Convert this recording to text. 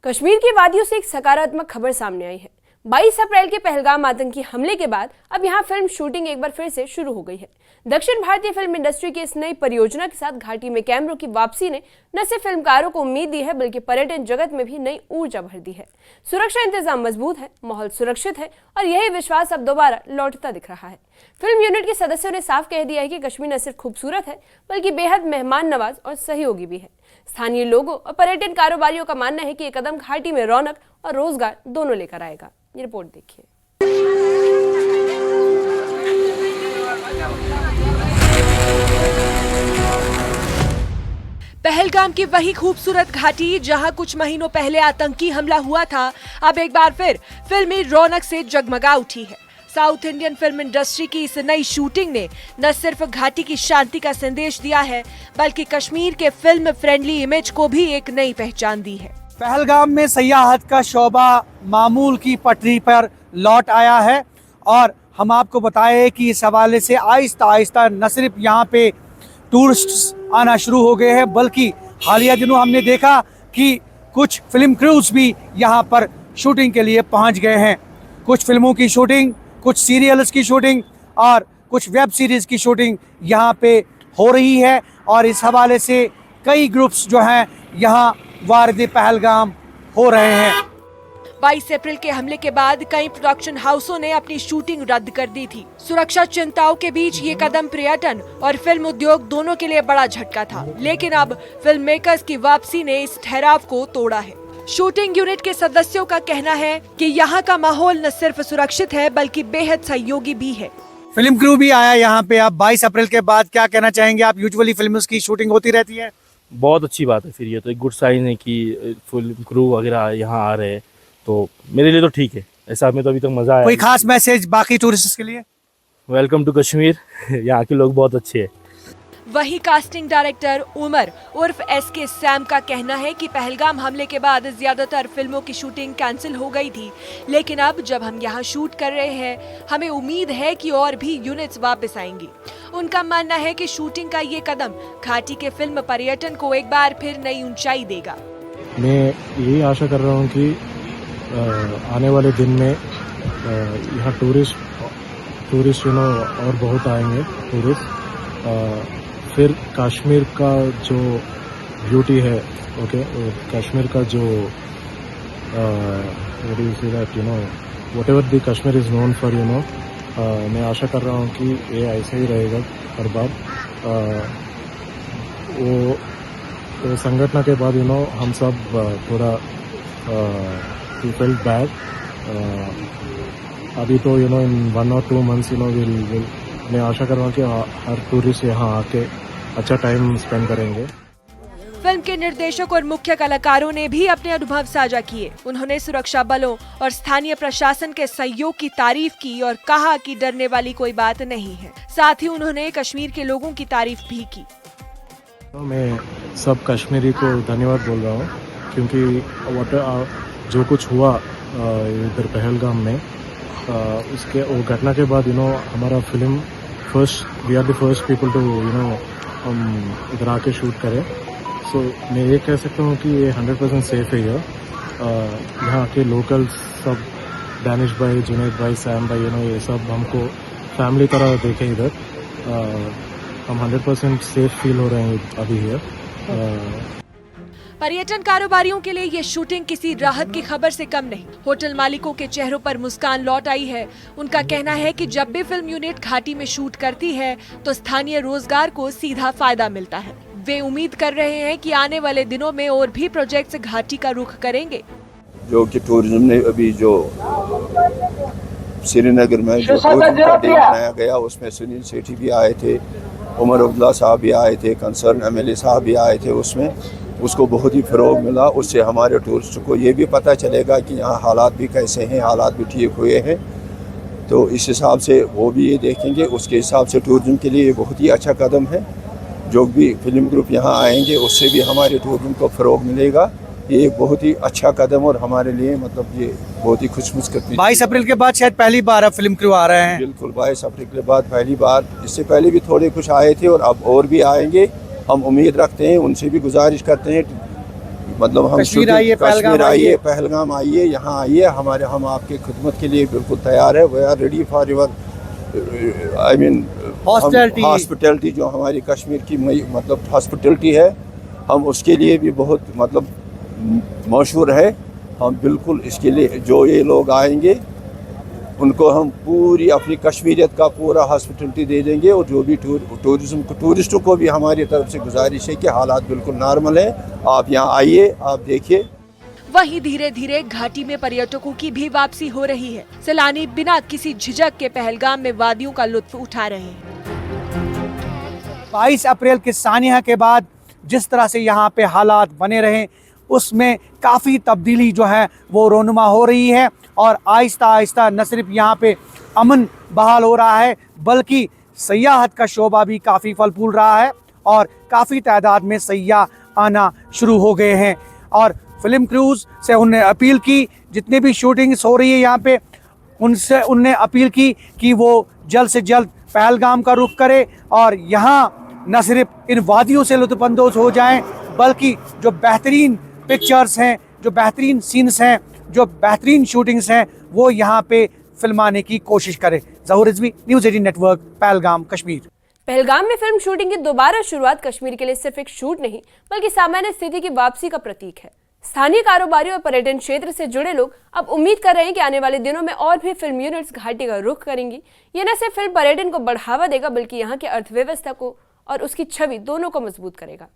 कश्मीर की वादियों से एक सकारात्मक खबर सामने आई है। 22 अप्रैल के पहलगाम आतंकी हमले के बाद अब यहां फिल्म शूटिंग एक बार फिर से शुरू हो गई है। दक्षिण भारतीय फिल्म इंडस्ट्री की इस नई परियोजना के साथ घाटी में कैमरों की वापसी ने न सिर्फ फिल्मकारों को उम्मीद दी है बल्कि पर्यटन जगत में भी नई ऊर्जा भर दी है। सुरक्षा इंतजाम मजबूत है, माहौल सुरक्षित है और यही विश्वास अब दोबारा लौटता दिख रहा है। फिल्म यूनिट के सदस्यों ने साफ कह दिया है कि कश्मीर न सिर्फ खूबसूरत है बल्कि बेहद मेहमान नवाज और सहयोगी भी है। स्थानीय लोगों और पर्यटन कारोबारियों का मानना है कि ये कदम घाटी में रौनक और रोजगार दोनों लेकर आएगा। ये रिपोर्ट देखिए। पहलगाम की वही खूबसूरत घाटी जहां कुछ महीनों पहले आतंकी हमला हुआ था, अब एक बार फिर फिल्मी रौनक से जगमगा उठी है। साउथ इंडियन फिल्म इंडस्ट्री की इस नई शूटिंग ने न सिर्फ घाटी की शांति का संदेश दिया है बल्कि कश्मीर के फिल्म फ्रेंडली इमेज को भी एक नई पहचान दी है। पहलगाम में सयाहत का शोबा मामूल की पटरी पर लौट आया है और हम आपको बताएं कि इस हवाले से आहिस्ता आहिस्ता न सिर्फ यहाँ पे टूरिस्ट आना शुरू हो गए हैं बल्कि हालिया दिनों हमने देखा कि कुछ फिल्म क्रूज भी यहाँ पर शूटिंग के लिए पहुँच गए हैं। कुछ फिल्मों की शूटिंग, कुछ सीरियल्स की शूटिंग और कुछ वेब सीरीज की शूटिंग यहाँ पे हो रही है और इस हवाले से कई ग्रुप्स जो हैं यहाँ वारद पहलगाम हो रहे हैं। 22 अप्रैल के हमले के बाद कई प्रोडक्शन हाउसों ने अपनी शूटिंग रद्द कर दी थी। सुरक्षा चिंताओं के बीच ये कदम पर्यटन और फिल्म उद्योग दोनों के लिए बड़ा झटका था, लेकिन अब फिल्म मेकर्स की वापसी ने इस ठहराव को तोड़ा है। शूटिंग यूनिट के सदस्यों का कहना है कि यहाँ का माहौल न सिर्फ सुरक्षित है बल्कि बेहद सहयोगी भी है। फिल्म क्रू भी आया यहाँ पे। आप 22 अप्रैल के बाद क्या कहना चाहेंगे? आप यूजुअली फिल्मों की शूटिंग होती रहती है। बहुत अच्छी बात है, फिर ये तो एक गुड साइन है कि फिल्म क्रू वगैरह यहाँ आ रहे हैं, तो मेरे लिए तो ठीक है। ऐसा में तो अभी तक मजा आया। कोई खास मैसेज बाकी टूरिस्ट के लिए? Welcome to Kashmir. यहाँ के लोग बहुत अच्छे हैं। वही कास्टिंग डायरेक्टर उमर उर्फ एसके सैम का कहना है कि पहलगाम हमले के बाद ज्यादातर फिल्मों की शूटिंग कैंसिल हो गई थी, लेकिन अब जब हम यहाँ शूट कर रहे हैं हमें उम्मीद है कि और भी यूनिट्स वापस आएंगी। उनका मानना है कि शूटिंग का ये कदम घाटी के फिल्म पर्यटन को एक बार फिर नई ऊंचाई देगा। मैं यही आशा कर रहा हूँ कि आने वाले दिन में यहाँ टूरिस्ट और बहुत आएंगे टूरिस्ट। फिर कश्मीर का जो ब्यूटी है, ओके, कश्मीर का जो whatever the Kashmir is known for, मैं आशा कर रहा हूँ कि ये ऐसा ही रहेगा हर बार। वो संगठन के बाद हम सब थोड़ा we felt bad. अभी तो in 1 or 2 months मैं आशा कर रहा हूँ कि हर टूरिस्ट यहाँ आके अच्छा टाइम स्पेंड करेंगे। फिल्म के निर्देशक और मुख्य कलाकारों ने भी अपने अनुभव साझा किए। उन्होंने सुरक्षा बलों और स्थानीय प्रशासन के सहयोग की तारीफ की और कहा कि डरने वाली कोई बात नहीं है। साथ ही उन्होंने कश्मीर के लोगों की तारीफ भी की। मैं सब कश्मीरी को धन्यवाद बोल रहा हूँ क्योंकि जो कुछ हुआ इधर पहलगाम में, उसके वो घटना के बाद हमारा film we are the first people to हम इधर आके शूट करें। सो मैं ये कह सकता हूँ कि ये 100% सेफ है। यहाँ के लोकल्स सब, दानिश भाई, जुनैद भाई, सैम भाई, ये सब हमको फैमिली तरह देखे इधर। हम 100% सेफ फील हो रहे हैं अभी हियर। पर्यटन कारोबारियों के लिए ये शूटिंग किसी राहत की खबर से कम नहीं। होटल मालिकों के चेहरों पर मुस्कान लौट आई है। उनका कहना है कि जब भी फिल्म यूनिट घाटी में शूट करती है तो स्थानीय रोजगार को सीधा फायदा मिलता है। वे उम्मीद कर रहे हैं कि आने वाले दिनों में और भी प्रोजेक्ट्स घाटी का रुख करेंगे। जो कि टूरिज्म ने अभी जो श्रीनगर में जो टूरिज्म का डे मनाया गया, उसमें सुनील सेठी भी आए थे, उमर अब्दुल्ला साहब भी आए थे, कंसर्न एमएलए साहब भी आए थे। उसमें उसको बहुत ही फ़रोग मिला। उससे हमारे टूरिस्ट को ये भी पता चलेगा कि यहाँ हालात भी कैसे हैं, हालात भी ठीक हुए हैं। तो इस हिसाब से वो भी ये देखेंगे, उसके हिसाब से टूरिज्म के लिए ये बहुत ही अच्छा कदम है। जो भी फिल्म ग्रुप यहाँ आएंगे उससे भी हमारे टूरिज्म को फ़रोग मिलेगा। ये एक बहुत ही अच्छा कदम और हमारे लिए ये बहुत ही खुशकिस्मत। 22 अप्रैल के बाद शायद पहली बार अब फिल्म क्रू आ रहे हैं। बिल्कुल, 22 अप्रैल के बाद पहली बार। इससे पहले भी थोड़े कुछ आए थे और अब और भी आएंगे। हम उम्मीद रखते हैं, उनसे भी गुजारिश करते हैं मतलब हम कश्मीर आइए, कश्मीर आइए। आइए, पहलगाम आइए, यहाँ आइए, हम आपके खिदमत के लिए बिल्कुल तैयार है। We are ready for your I mean hospitality, जो हमारी कश्मीर की मतलब हॉस्पिटलिटी है, हम उसके लिए भी बहुत मतलब मशहूर है। हम बिल्कुल इसके लिए जो ये लोग आएंगे उनको हम पूरी अपनी कश्मीरियत का पूरा हॉस्पिटलिटी दे देंगे। और जो भी टूरिस्टों को भी हमारी तरफ से गुजारिश है कि हालात बिल्कुल नॉर्मल है, आप यहाँ आइए, आप देखिए। वहीं धीरे धीरे घाटी में पर्यटकों की भी वापसी हो रही है। सैलानी बिना किसी झिझक के पहलगाम में वादियों का लुत्फ उठा रहे हैं। 22 अप्रैल के सानिया के बाद जिस तरह से यहाँ पे हालात बने रहे, उसमें काफ़ी तब्दीली जो है वो रोनुमा हो रही है। और आहिस्ता आहिस्ता न सिर्फ यहाँ पे अमन बहाल हो रहा है, बल्कि सयाहत का शोबा भी काफ़ी फल फूल रहा है और काफ़ी तादाद में सयाह आना शुरू हो गए हैं। और फिल्म क्रूज़ से उनने अपील की, जितने भी शूटिंग्स हो रही है यहाँ पे, उनने अपील की कि वो जल्द से जल्द पहलगाम का रुख करे और यहाँ न सिर्फ इन वादियों से लुत्फ़अंदोज़ हो जाएं, बल्कि जो बेहतरीन पिक्चर्स हैं, जो बेहतरीन सीन्स हैं, जो बेहतरीन शूटिंग्स हैं, वो यहाँ पे फिल्माने की कोशिश करें। ज़हूर रिजवी, न्यूज़ 18 नेटवर्क, पहलगाम, कश्मीर। पहलगाम में फिल्म शूटिंग की दोबारा शुरुआत कश्मीर के लिए सिर्फ एक शूट नहीं, बल्कि सामान्य स्थिति की वापसी का प्रतीक है। स्थानीय कारोबारी और पर्यटन क्षेत्र से जुड़े लोग अब उम्मीद कर रहे हैं कि आने वाले दिनों में और भी फिल्म यूनिट्स घाटी का रुख करेंगी। ये न सिर्फ फिल्म पर्यटन को बढ़ावा देगा, बल्कि यहाँ की अर्थव्यवस्था को और उसकी छवि दोनों को मजबूत करेगा।